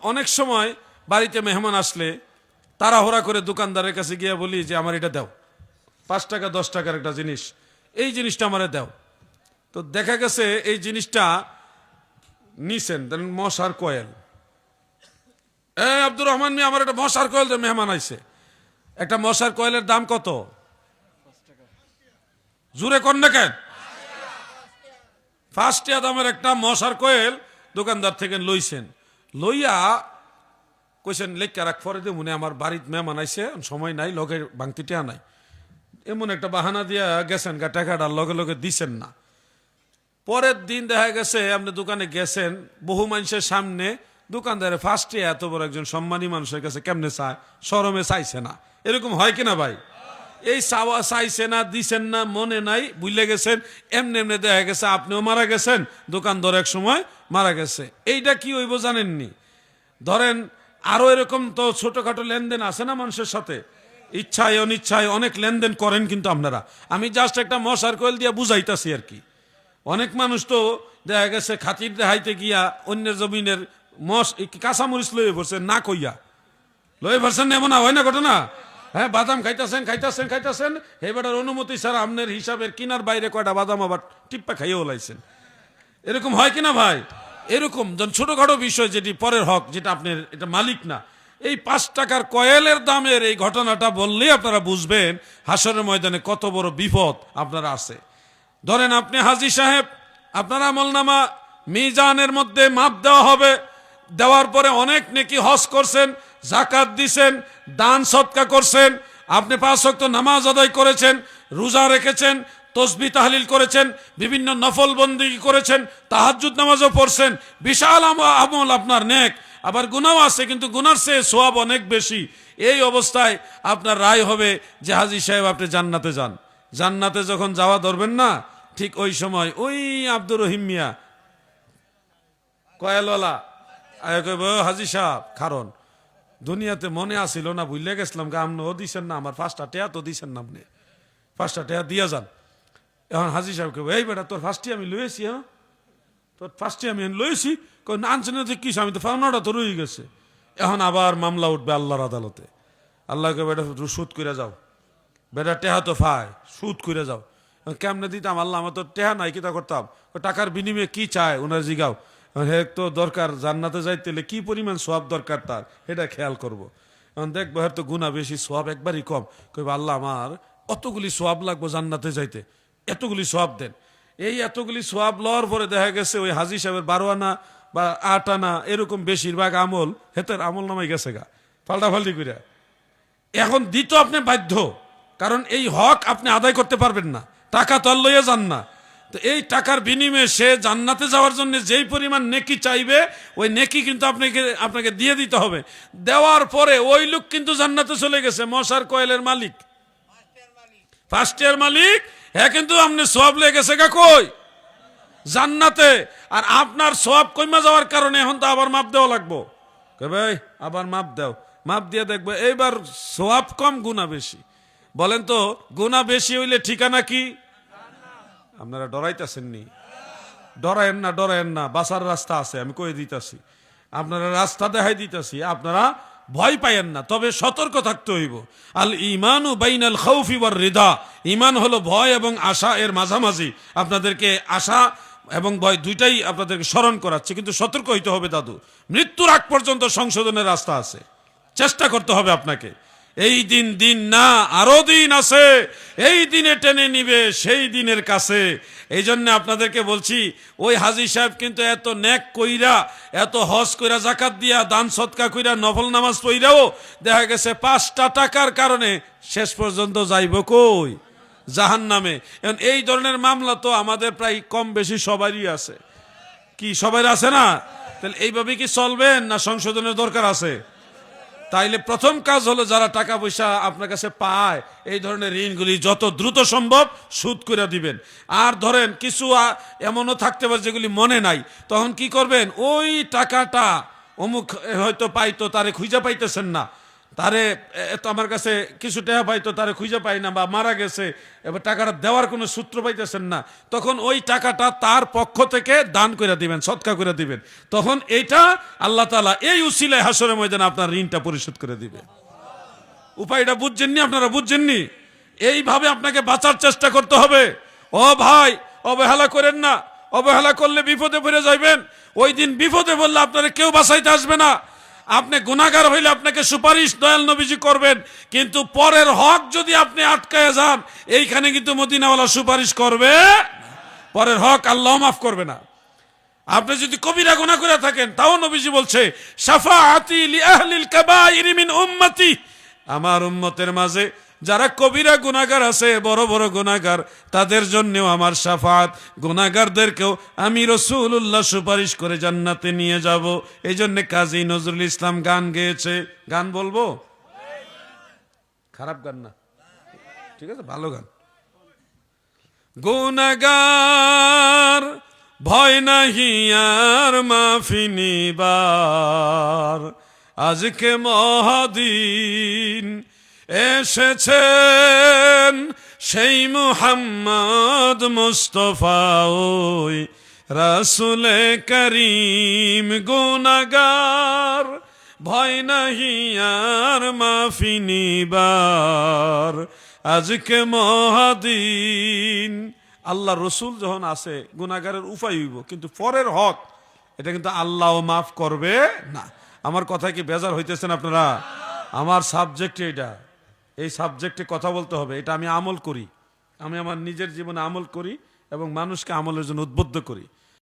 অনেক সময় বাড়িতে মেহমান আসলে তাড়াহুড়া করে দোকানদারের কাছে গিয়ে বলি যে আমার এটা দাও, 5 টাকা 10 টাকার একটা জিনিস, এই জিনিসটা আমারে দাও। তো দেখা গেছে এই জিনিসটা নিছেন মশার কয়েল। আব্দুর রহমান মিয়া আমার একটা মশার কয়েল মেহমান আইছে। একটা মশার কয়েলের দাম কত? জুড়ে কর না কেন? 5 টাকা দামের একটা মশার কয়েল দোকানদার থেকে লইছেন। লইয়া কইছেন লেখা রাখ, পরে দিয়ে মনে আমার বাড়িতে মেহমান আইছে, সময় নাই, লগে ভাঙতি টেয়া নাই, এমন একটা বাহানা দিয়া গেছেন, টাকাটা লগে লগে দিছেন না। পরের দিন দেখা গেছে আপনি দোকানে গেছেন, বহু মানুষের সামনে দোকানদারে ফার্স্টে এত বড় একজন সম্মানী মানুষের কাছে কেমনে চায়, শরমে চাইছে না। এরকম হয় কিনা ভাই? এই চাওয়া চাইছে না, দিছেন না, মনে নাই, ভুলে গেছেন, এমনি এমনি দেখা গেছে আপনিও মারা গেছেন, দোকানদার এক সময় মারা গেছে। এইটা কি হইব জানেননি? ধরেন আরো এরকম তো ছোটখাটো লেনদেন আছে না মানুষের সাথে, ইচ্ছায় অনিচ্ছায় অনেক লেনদেন করেন কিন্তু আপনারা। আমি জাস্ট একটা মশার কয়েল দিয়ে বুঝাইতাছি আর কি। অনেক মানুষ তো দেখা গেছে খাতির দেখাইতে গিয়া অন্যের জমিনের কাঁচামরিচ লয়ে পড়ছেন না কইয়া, লয়ে পড়ছেন, এমন না হয় না ঘটনা? হ্যাঁ, বাদাম খাইতেছেন খাইতেছেন খাইতেছেন, এবার অনুমতি ছাড়া আপনার হিসাবের কিনার বাইরে কয়টা বাদাম আবার টিপ্পা খাইয়ে ওলাইছেন। এরকম হয় কিনা ভাই? এরকম ছোটখাটো বিষয় যেটি পরের হক, যেটা আপনার এটা মালিক না, এই 5 টাকার কয়েলের দামের এই ঘটনাটা বললেই আপনারা বুঝবেন হাসরের ময়দানে কত বড় বিপদ আপনারা আছে। ধরেন আপনি হাজী সাহেব, আপনার আমলনামা মিজানের মধ্যে মাপ দেওয়া হবে, দেওয়ার পরে অনেক নেকি হজ করছেন, যাকাত দিছেন, দান সদকা করছেন, আপনি 5 ওয়াক্ত নামাজ আদায় করেছেন, রোজা রেখেছেন, তসবিহ তাহলিল করেছেন, বিভিন্ন নফল বন্দেগী করেছেন, তাহাজ্জুদ নামাজও পড়ছেন, বিশাল আমল আপনার নেক, আবার গুনাহও আছে, কিন্তু গুনার চেয়ে সওয়াব অনেক বেশি। এই অবস্থায় আপনার রায় হবে যে হাজী সাহেব আপনি জান্নাতে যান। জান্নাতে যখন যাওয়া ধরবেন না, ঠিক ওই সময় ওই আব্দুর রহিম মিয়া কয়েলওয়ালা হাজী সাহেব, কারণ দুনিয়াতে মনে আসিল না, ভুলে গেছিলাম, আপনিও দিচ্ছেন না, আমার 5টা টেয়া তো দিচ্ছেন না, আপনি 5টা টেয়া দিয়া যান। এখন হাজী সাহেব কে, এই বেটা তোর 5টি আমি লয়েছি, হ্যাঁ তোর 5টি আমি লয়েছি, আনছেন না কি, আমি তো 5টা তো রয়ে গেছে। এখন আবার মামলা উঠবে আল্লাহর আদালতে। আল্লাহকে বেটা সুদ করে যাও, বেটা টেহা তো ফায়, সুদ করে যাও। কেমনে দিতাম আল্লাহ, আমার তো টেহা নাই, কিতা করতাম? টাকার বিনিময়ে কি চায় ওনার জিগাও। হে তো দরকার জান্নাতে যাইতে কি পরিমাণ সোয়াব দরকার তার, এটা খেয়াল করবো। এখন দেখবো হয়তো গুণা বেশি, সোয়াব একবারই কম। কইব আল্লাহ আমার অতগুলি সোয়াব লাগবো জান্নাতে যাইতে, এতগুলি সোয়াব দেন। এই এতগুলি সোয়াব লওয়ার পরে দেখা গেছে ওই হাজী সাহেবের 12 আনা বা 8 আনা এরকম বেশিরভাগ আমল হেতের আমল নামাই গেছে গা ফাল্টাফাল্টি করে। এখন দিত আপনি বাধ্য, কারণ এই হক আপনি আদায় করতে পারবেন না, টাকা তো আর লইয়া যান না। তো এই টাকার বিনিময়ে সে জান্নাতে যাওয়ার জন্য যেই পরিমাণ নেকি চাইবে, ওই নেকি কিন্তু আপনাকে দিয়ে দিতে হবে। দেওয়ার পরে ওই লোক কিন্তু জান্নাতে চলে গেছে, মশার কয়েলের মালিক, 5 টাকার মালিক, হ্যাঁ, কিন্তু আপনি সওয়াব লেগে গেছে গা কই? জান্নাতে। আর আপনার সওয়াব কইমা যাওয়ার কারণে এখন তো আবার মাপ দেওয়া লাগবো। ভাই আবার মাপ দাও, মাপ দিয়ে দেখবো এইবার সওয়াব কম গুনাহ বেশি। বলেন তো গুনাহ বেশি হইলে ঠিকানা কি? আপনারা ডরাইতেছেন নি? ডরায়েন না, ডরায়েন না, বাঁচার রাস্তা আছে, আমি কয়ে দিতেছি, আপনারা রাস্তা দেখাই দিতেছি, আপনারা ভয় পাইয়েন না, তবে সতর্ক থাকতে হইব। আল ঈমানু বাইনাল খাউফি ওয়ার রিদা, ঈমান হলো ভয় এবং আশা এর মাঝামাঝি। আপনাদেরকে আশা এবং ভয় দুইটাই আপনাদেরকে স্মরণ করাচ্ছে, কিন্তু সতর্ক হইতে হবে দাদু। মৃত্যুর আগ পর্যন্ত সংশোধনের রাস্তা আছে, চেষ্টা করতে হবে আপনাকে। এই দিন দিন না, আরো দিন আছে, এই দিনে টেনে নিবে সেই দিনের কাছে। এই জন্য আপনাদেরকে বলছি, ওই হাজী সাহেব কিন্তু এত নেক কইরা, এত হজ কইরা, জাকাত দিয়া, দান সদকা কইরা, নফল নামাজ পইরাও দেখা গেছে 5টা টাকার কারণে শেষ পর্যন্ত যাইব কই? জাহান্নামে। এখন এই ধরনের মামলা তো আমাদের প্রায় কম বেশি সবারই আছে, কি সবার আছে না? তাহলে এইভাবে কি চলবেন না সংশোধনের দরকার আছে? তাইলে প্রথম কাজ হলো, যারা টাকা পয়সা আপনার কাছে পায় এই ধরনের ঋণগুলি যত দ্রুত সম্ভব সুদ করে দিবেন। আর ধরেন কিছু এমনও থাকতে পারে যেগুলি মনে নাই, তখন কি করবেন? ওই টাকাটা অমুক হয়তো পাইতো, তারে খুঁজে পাইতেছেন না, তারে তো আমার কাছে কিছু টাকা পাইতো তারে খুঁজে পাই না বা মারা গেছে, এবার টাকাটা দেওয়ার কোনো সূত্র পাইতেছেন না, তখন ওই টাকাটা তার পক্ষ থেকে দান করে দিবেন, সৎকা করে দিবেন, তখন এইটা আল্লাহ তাআলা এই উসিলায় হাসরের ময়দানে আপনার ঋণটা পরিশোধ করে দিবে। উপায়টা বুঝছেননি আপনারা? বুঝছেননি? এইভাবে আপনাকে বাঁচার চেষ্টা করতে হবে। ও ভাই, অবহেলা করেন না, অবহেলা করলে বিপদে পড়ে যাইবেন। ওই দিন বিপদে বললে আপনারা কেউ বাঁচাইতে আসবে না। আপনি গুনাহগার হইলে আপনাকে সুপারিশ দয়াল নবীজি করবেন, কিন্তু পরের হক যদি আপনি আটকায় যান, এইখানে কিন্তু মদিনাওয়ালা সুপারিশ করবে, পরের হক আল্লাহ মাফ করবে না। আপনি যদি কবিরা গুনাহ করে থাকেন, তাও নবীজি বলছে শাফাআতি লি আহলিল কাবাইর মিন উম্মতি, আমার উম্মতের মাঝে যারা কবিরা গুনাহগার আছে, বড় বড় গুনাহগার, তাদের জন্যও আমার শাফাত, গুনাহগারদেরকেও আমি রাসূলুল্লাহ সুপারিশ করে জান্নাতে নিয়ে যাব। এই জন্য কাজী নজরুল ইসলাম গান গেয়েছে। গান বলবো? খারাপ গান না, ঠিক আছে, ভালো গান। গুনাহগার ভয় নাহি আর মাফি নিবার, আজকে মহাদিন এসেছেন সেই মুহাম্মদ মুস্তাফা, ওই রাসূলে করিম। গুনাহগার ভয় নাহি আর মাফি নিবার, আজকে মহাদিন। আল্লাহ রসুল যখন আছে, গুনাহগারের উপায় হইব, কিন্তু পরের হক এটা কিন্তু আল্লাহ মাফ করবে না। আমার কথা কি বেজার হইতেছেন আপনারা? আমার সাবজেক্ট এটা, এই সাবজেক্টে কথা বলতে হবে। এটা আমি আমল করি, আমি আমার নিজের জীবনে আমল করি এবং মানুষকে আমলের জন্য উদ্বুদ্ধ করি।